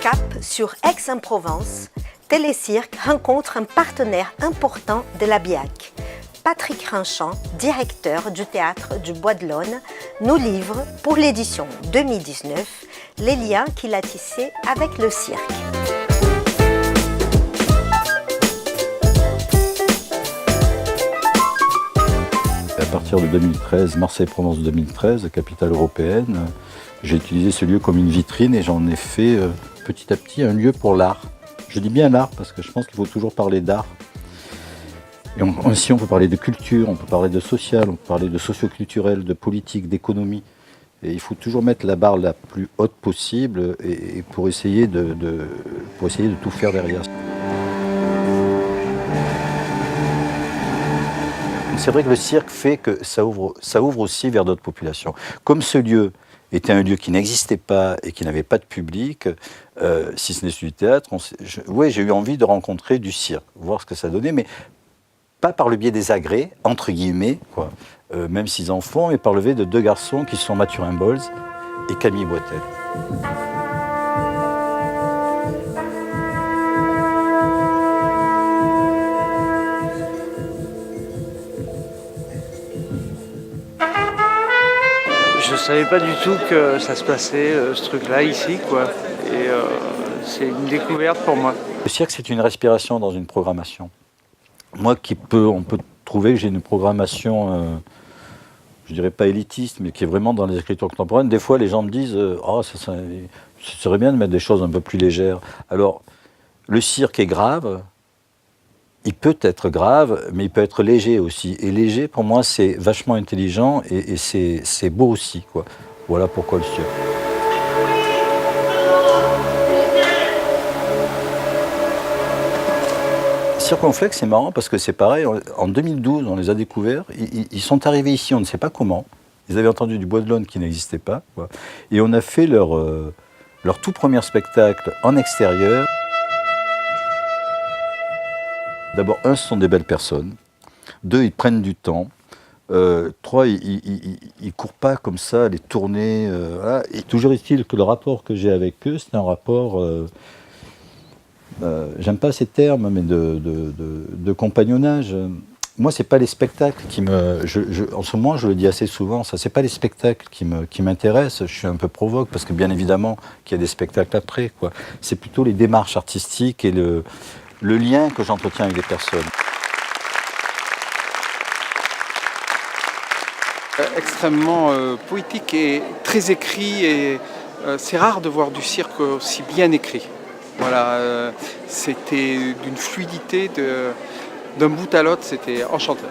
Cap sur Aix-en-Provence, Télécirque rencontre un partenaire important de la BIAC. Patrick Ranchamp, directeur du Théâtre du Bois de l'Aune, nous livre pour l'édition 2019 les liens qu'il a tissés avec le cirque. À partir de 2013, Marseille-Provence 2013, capitale européenne, j'ai utilisé ce lieu comme une vitrine et j'en ai fait petit à petit un lieu pour l'art. Je dis bien l'art parce que je pense qu'il faut toujours parler d'art. Et ainsi, on peut parler de culture, on peut parler de social, on peut parler de socio-culturel, de politique, d'économie. Et il faut toujours mettre la barre la plus haute possible et pour essayer de tout faire derrière. C'est vrai que le cirque fait que ça ouvre aussi vers d'autres populations. Comme ce lieu était un lieu qui n'existait pas et qui n'avait pas de public, si ce n'est celui du théâtre, j'ai eu envie de rencontrer du cirque, voir ce que ça donnait, mais pas par le biais des agrès, entre guillemets, quoi, même s'ils en font, mais par le biais de deux garçons qui sont Mathurin Bolz et Camille Boitel. Je ne savais pas du tout que ça se passait, ce truc-là, ici, quoi. Et c'est une découverte pour moi. Le cirque, c'est une respiration dans une programmation. Moi, on peut trouver que j'ai une programmation, je dirais pas élitiste, mais qui est vraiment dans les écritures contemporaines. Des fois, les gens me disent oh, ça serait bien de mettre des choses un peu plus légères. Alors, le cirque est grave. Il peut être grave, mais il peut être léger aussi. Et léger, pour moi, c'est vachement intelligent et c'est beau aussi, quoi. Voilà pourquoi le cirque. Circonflexe, c'est marrant parce que c'est pareil. En 2012, on les a découverts. Ils sont arrivés ici, on ne sait pas comment. Ils avaient entendu du Bois de l'Aune qui n'existait pas, quoi. Et on a fait leur tout premier spectacle en extérieur. D'abord, un, ce sont des belles personnes. Deux, ils prennent du temps. Trois, ils courent pas comme ça, les tournées. Voilà. Et toujours est-il que le rapport que j'ai avec eux, c'est un rapport, j'aime pas ces termes, mais de compagnonnage. Moi, c'est pas les spectacles qui me... en ce moment, je le dis assez souvent, ça, c'est pas les spectacles qui m'intéressent. Je suis un peu provoque, parce que bien évidemment qu'il y a des spectacles après, quoi. C'est plutôt les démarches artistiques et le lien que j'entretiens avec les personnes. Extrêmement poétique et très écrit, et c'est rare de voir du cirque aussi bien écrit. Voilà, c'était d'une fluidité, d'un bout à l'autre, c'était enchanteur.